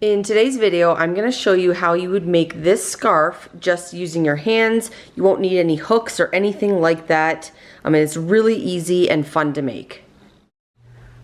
In today's video, I'm going to show you how you would make this scarf just using your hands. You won't need any hooks or anything like that. It's really easy and fun to make.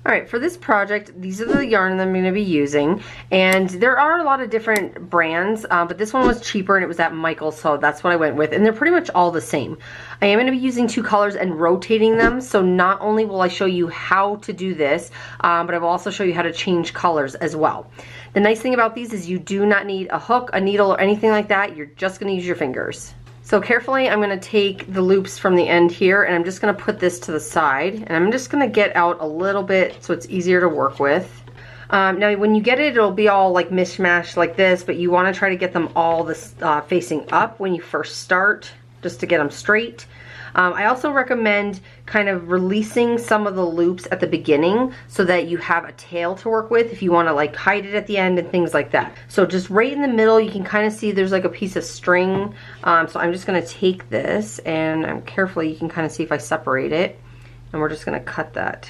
Alright, for this project, these are the yarn that I'm going to be using, and there are a lot of different brands, but this one was cheaper and it was at Michael's, so that's what I went with, and they're pretty much all the same. I am going to be using two colors and rotating them, so not only will I show you how to do this, but I will also show you how to change colors as well. The nice thing about these is you do not need a hook, a needle, or anything like that. You're just going to use your fingers. So carefully, I'm going to take the loops from the end here, and I'm just going to put this to the side, and I'm just going to get out a little bit so it's easier to work with. Now when you get it, it'll be all like mishmash like this, but you want to try to get them all facing up when you first start, just to get them straight. I also recommend kind of releasing some of the loops at the beginning so that you have a tail to work with if you want to like hide it at the end and things like that. So just right in the middle, you can kind of see there's like a piece of string. So I'm just going to take this, and carefully you can kind of see if I separate it, and we're just going to cut that.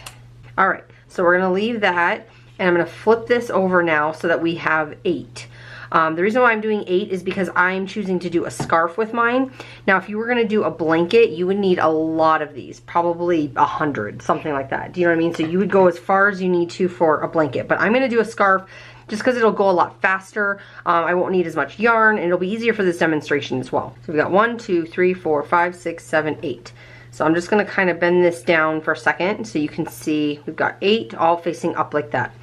Alright, so we're going to leave that, and I'm going to flip this over now so that we have 8. The reason why I'm doing 8 is because I'm choosing to do a scarf with mine. Now, if you were going to do a blanket, you would need a lot of these, probably 100, something like that. Do you know what I mean? So you would go as far as you need to for a blanket. But I'm going to do a scarf just because it'll go a lot faster. I won't need as much yarn, and it'll be easier for this demonstration as well. So we've got 1, 2, 3, 4, 5, 6, 7, 8. So I'm just going to kind of bend this down for a second so you can see we've got 8 all facing up like that.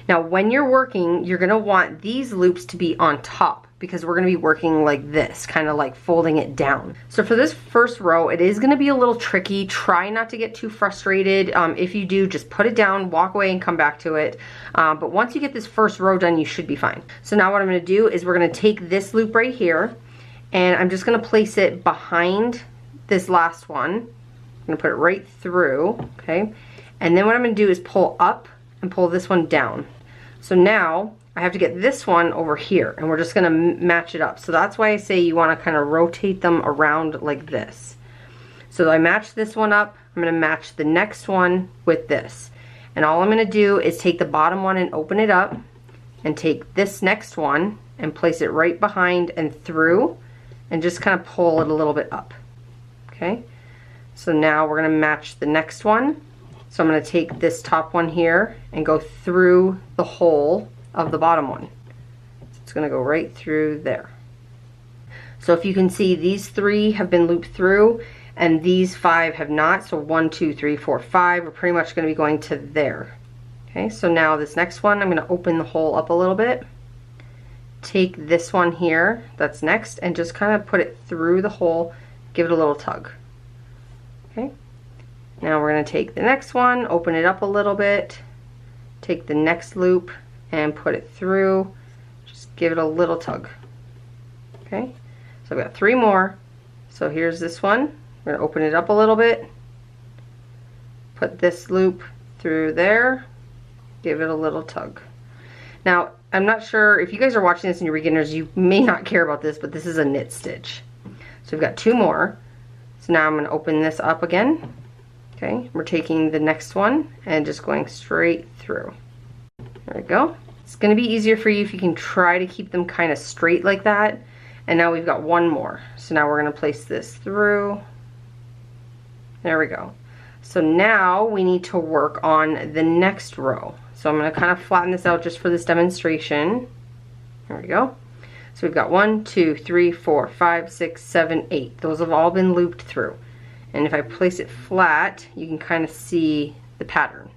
Now when you're working, you're going to want these loops to be on top because we're going to be working like this, kind of like folding it down. So for this first row, it is going to be a little tricky. Try not to get too frustrated. If you do, just put it down, walk away, and come back to it. But once you get this first row done, you should be fine. So now what I'm going to do is we're going to take this loop right here, and I'm just going to place it behind this last one. I'm going to put it right through, okay? And then what I'm going to do is pull up and pull this one down. So now I have to get this one over here, and we're just going to match it up. So that's why I say you want to kind of rotate them around like this. So I match this one up. I'm going to match the next one with this. And all I'm going to do is take the bottom one and open it up, and take this next one and place it right behind and through, and just kind of pull it a little bit up. Okay? So now we're going to match the next one. So I'm going to take this top one here and go through the hole of the bottom one. So it's going to go right through there. So if you can see, these 3 have been looped through and these 5 have not. So 1, 2, 3, 4, 5 are pretty much going to be going to there. Okay, so now this next one, I'm going to open the hole up a little bit. Take this one here that's next and just kind of put it through the hole, give it a little tug. Okay. Now we're going to take the next one, open it up a little bit, take the next loop and put it through, just give it a little tug. Okay, so I've got 3 more. So here's this one. We're going to open it up a little bit, put this loop through there, give it a little tug. Now, I'm not sure if you guys are watching this and you're beginners, you may not care about this, but this is a knit stitch. So we've got 2 more. So now I'm going to open this up again. Okay, we're taking the next one and just going straight through. There we go. It's going to be easier for you if you can try to keep them kind of straight like that. And now we've got 1 more. So now we're going to place this through. There we go. So now we need to work on the next row. So I'm going to kind of flatten this out just for this demonstration. There we go. So we've got 1, 2, 3, 4, 5, 6, 7, 8. Those have all been looped through. And if I place it flat, you can kind of see the pattern.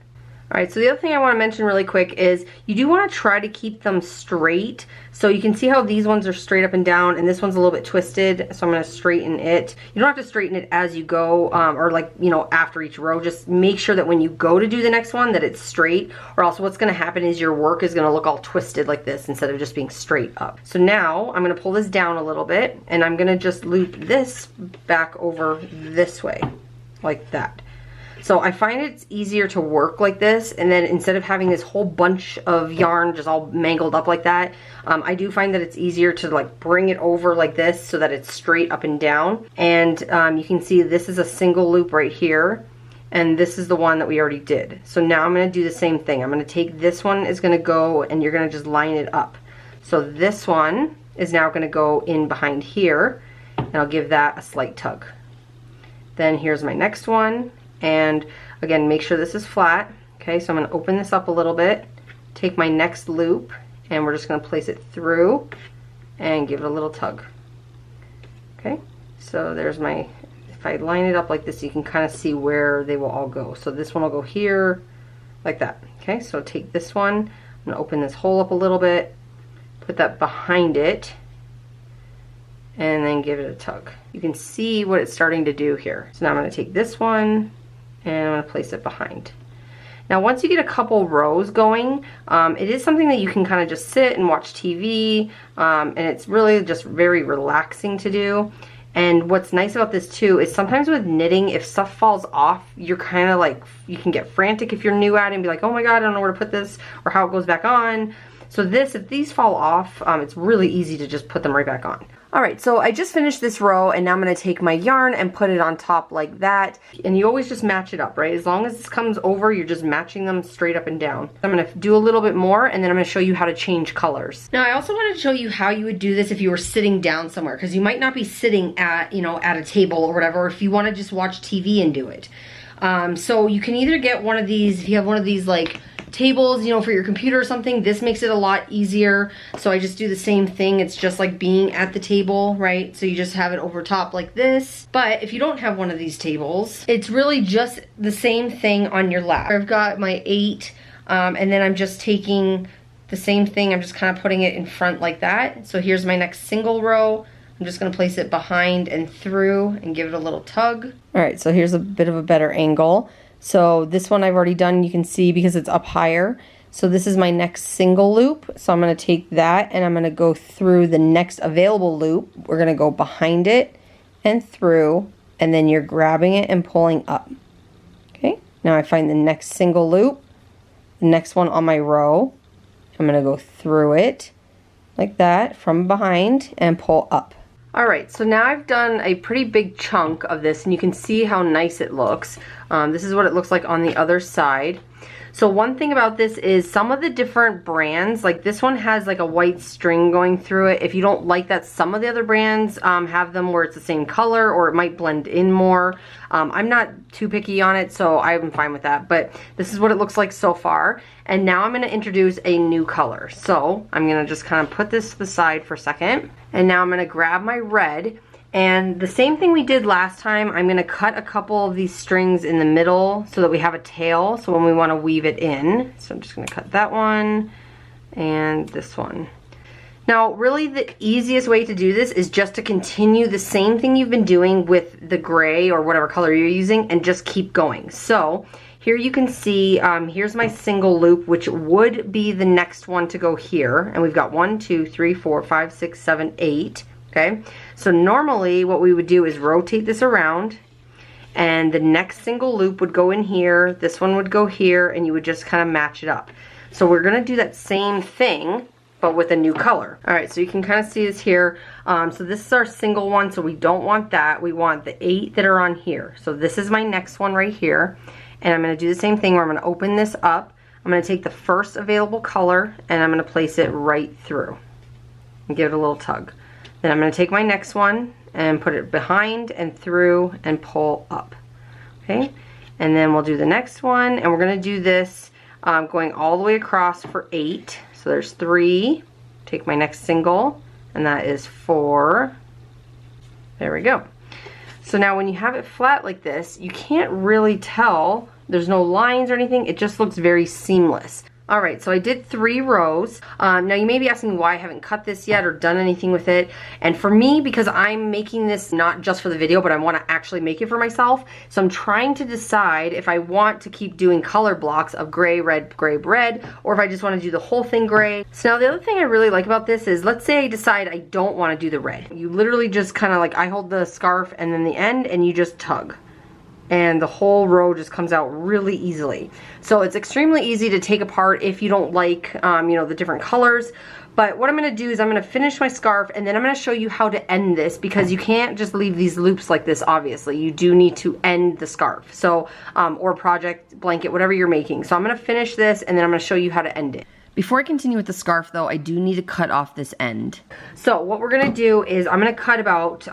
Alright, so the other thing I want to mention really quick is you do want to try to keep them straight. So you can see how these ones are straight up and down, and this one's a little bit twisted, so I'm going to straighten it. You don't have to straighten it as you go, or like, you know, after each row. Just make sure that when you go to do the next one that it's straight, or else what's going to happen is your work is going to look all twisted like this instead of just being straight up. So now I'm going to pull this down a little bit, and I'm going to just loop this back over this way, like that. So I find it's easier to work like this, and then instead of having this whole bunch of yarn just all mangled up like that, I do find that it's easier to like bring it over like this so that it's straight up and down. And you can see this is a single loop right here, and this is the one that we already did. So now I'm going to do the same thing. I'm going to take this one is going to go, and you're going to just line it up. So this one is now going to go in behind here, and I'll give that a slight tug. Then here's my next one, and again, make sure this is flat. Okay, so I'm going to open this up a little bit, take my next loop, and we're just going to place it through and give it a little tug. Okay, so there's my, if I line it up like this, you can kind of see where they will all go. So this one will go here, like that. Okay, so take this one, I'm going to open this hole up a little bit, put that behind it, and then give it a tug. You can see what it's starting to do here. So now I'm going to take this one, and I'm going to place it behind. Now once you get a couple rows going, it is something that you can kind of just sit and watch TV, and it's really just very relaxing to do. And what's nice about this too is sometimes with knitting, if stuff falls off, you're kind of like, you can get frantic if you're new at it and be like, oh my god, I don't know where to put this or how it goes back on. So this, if these fall off, it's really easy to just put them right back on. Alright, so I just finished this row, and now I'm going to take my yarn and put it on top like that. And you always just match it up, right? As long as this comes over, you're just matching them straight up and down. I'm going to do a little bit more, and then I'm going to show you how to change colors. Now, I also wanted to show you how you would do this if you were sitting down somewhere, because you might not be sitting at, at a table or whatever, or if you want to just watch TV and do it. So you can either get one of these, if you have one of these like tables, for your computer or something. This makes it a lot easier. So I just do the same thing. It's just like being at the table, right? So you just have it over top like this. But if you don't have one of these tables, it's really just the same thing on your lap. I've got my 8, and then I'm just taking the same thing. I'm just kind of putting it in front like that. So here's my next single row. I'm just going to place it behind and through and give it a little tug. All right, so here's a bit of a better angle. So this one I've already done, you can see because it's up higher. So this is my next single loop. So I'm going to take that and I'm going to go through the next available loop. We're going to go behind it and through, and then you're grabbing it and pulling up. Okay, now I find the next single loop, the next one on my row. I'm going to go through it like that from behind and pull up. Alright, so now I've done a pretty big chunk of this, and you can see how nice it looks. This is what it looks like on the other side. So one thing about this is some of the different brands, like this one has like a white string going through it. If you don't like that, some of the other brands have them where it's the same color or it might blend in more. I'm not too picky on it, so I'm fine with that. But this is what it looks like so far. And now I'm going to introduce a new color. So I'm going to just kind of put this to the side for a second. And now I'm going to grab my red. And the same thing we did last time, I'm going to cut a couple of these strings in the middle so that we have a tail, so when we want to weave it in. So I'm just going to cut that one and this one. Now really the easiest way to do this is just to continue the same thing you've been doing with the gray or whatever color you're using and just keep going. So here you can see, here's my single loop, which would be the next one to go here. And we've got 1, 2, 3, 4, 5, 6, 7, 8. Okay, so normally what we would do is rotate this around, and the next single loop would go in here, this one would go here, and you would just kind of match it up. So we're going to do that same thing, but with a new color. Alright, so you can kind of see this here. So this is our single one, so we don't want that. We want the 8 that are on here. So this is my next one right here, and I'm going to do the same thing where I'm going to open this up. I'm going to take the first available color, and I'm going to place it right through and give it a little tug. Then I'm going to take my next one and put it behind and through and pull up. Okay, and then we'll do the next one, and we're going to do this going all the way across for 8. So there's 3. Take my next single, and that is 4. There we go. So now when you have it flat like this, you can't really tell. There's no lines or anything. It just looks very seamless. Alright, so I did 3 rows. Now you may be asking why I haven't cut this yet or done anything with it. And for me, because I'm making this not just for the video, but I want to actually make it for myself, so I'm trying to decide if I want to keep doing color blocks of gray, red, or if I just want to do the whole thing gray. So now the other thing I really like about this is, let's say I decide I don't want to do the red. You literally just kind of like, I hold the scarf and then the end, and you just tug. And the whole row just comes out really easily. So it's extremely easy to take apart if you don't like, the different colors. But what I'm going to do is I'm going to finish my scarf, and then I'm going to show you how to end this, because you can't just leave these loops like this, obviously. You do need to end the scarf. So, or project, blanket, whatever you're making. So I'm going to finish this, and then I'm going to show you how to end it. Before I continue with the scarf though, I do need to cut off this end. So what we're gonna do is I'm gonna cut about,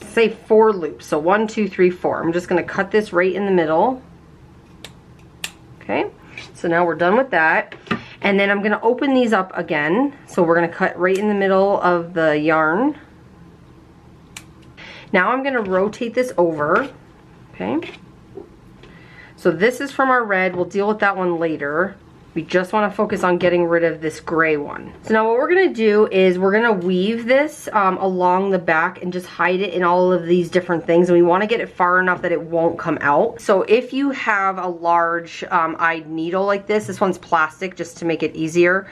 say 4 loops. So 1, 2, 3, 4. I'm just gonna cut this right in the middle. Okay, so now we're done with that. And then I'm gonna open these up again. So we're gonna cut right in the middle of the yarn. Now I'm gonna rotate this over, okay? So this is from our red, we'll deal with that one later. We just want to focus on getting rid of this gray one. So now what we're going to do is we're going to weave this along the back and just hide it in all of these different things. And we want to get it far enough that it won't come out. So if you have a large eyed needle like this one's plastic just to make it easier.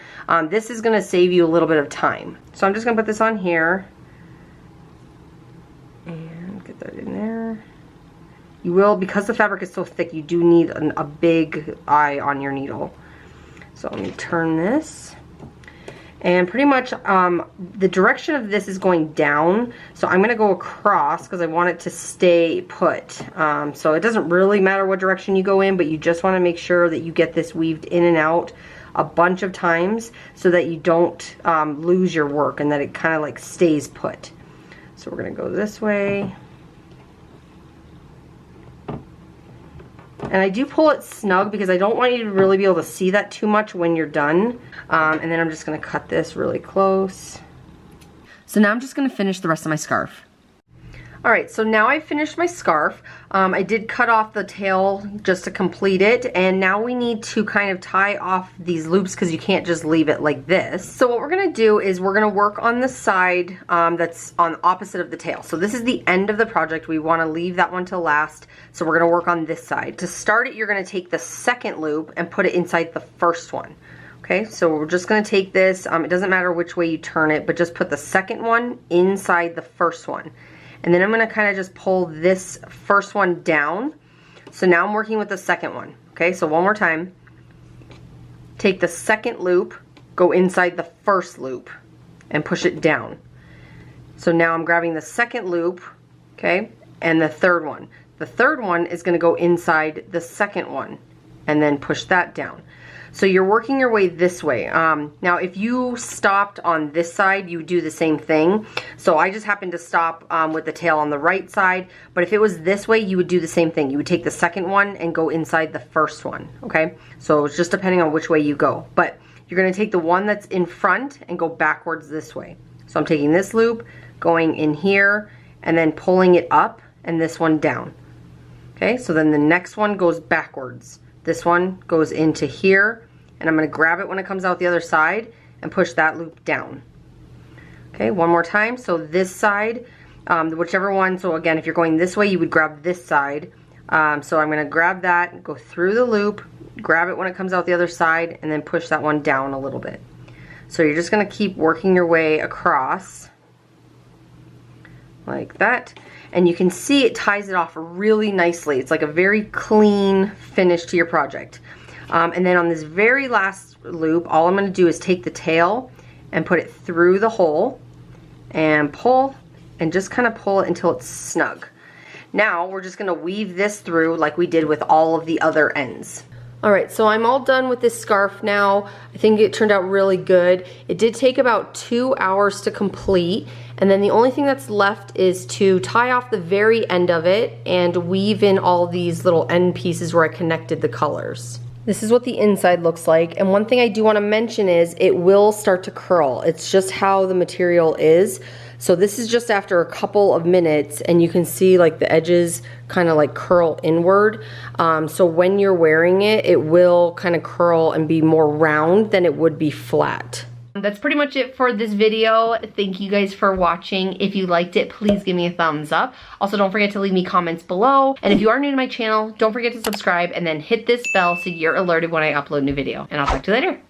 This is going to save you a little bit of time. So I'm just going to put this on here. And get that in there. You will, because the fabric is so thick, you do need a big eye on your needle. So let me turn this, and pretty much the direction of this is going down, so I'm going to go across because I want it to stay put. So it doesn't really matter what direction you go in, but you just want to make sure that you get this weaved in and out a bunch of times so that you don't lose your work and that it kind of like stays put. So we're going to go this way. And I do pull it snug because I don't want you to really be able to see that too much when you're done. And then I'm just going to cut this really close. So now I'm just going to finish the rest of my scarf. Alright, so now I finished my scarf. I did cut off the tail just to complete it, and now we need to kind of tie off these loops because you can't just leave it like this. So what we're going to do is we're going to work on the side that's on the opposite of the tail. So this is the end of the project. We want to leave that one to last, so we're going to work on this side. To start it, you're going to take the second loop and put it inside the first one. Okay, so we're just going to take this, it doesn't matter which way you turn it, but just put the second one inside the first one. And then I'm going to kind of just pull this first one down. So now I'm working with the second one. Okay, so one more time. Take the second loop, go inside the first loop, and push it down. So now I'm grabbing the second loop, okay, and the third one. The third one is going to go inside the second one, and then push that down. So you're working your way this way. Now if you stopped on this side, you would do the same thing. So I just happened to stop with the tail on the right side, but if it was this way, you would do the same thing. You would take the second one and go inside the first one, okay? So it's just depending on which way you go. But you're gonna take the one that's in front and go backwards this way. So I'm taking this loop, going in here, and then pulling it up, and this one down. Okay, so then the next one goes backwards. This one goes into here, and I'm going to grab it when it comes out the other side and push that loop down. Okay, one more time. So this side, whichever one, so again, if you're going this way, you would grab this side. So I'm going to grab that, go through the loop, grab it when it comes out the other side, and then push that one down a little bit. So you're just going to keep working your way across like that. And you can see it ties it off really nicely. It's like a very clean finish to your project. And then on this very last loop, all I'm going to do is take the tail and put it through the hole and pull, and just kind of pull it until it's snug. Now we're just going to weave this through like we did with all of the other ends. Alright, so I'm all done with this scarf now. I think it turned out really good. It did take about 2 hours to complete, and then the only thing that's left is to tie off the very end of it and weave in all these little end pieces where I connected the colors. This is what the inside looks like, and one thing I do want to mention is it will start to curl. It's just how the material is. So this is just after a couple of minutes, and you can see like the edges kind of like curl inward. So when you're wearing it, it will kind of curl and be more round than it would be flat. That's pretty much it for this video. Thank you guys for watching. If you liked it, please give me a thumbs up. Also, don't forget to leave me comments below. And if you are new to my channel, don't forget to subscribe and then hit this bell so you're alerted when I upload a new video. And I'll talk to you later.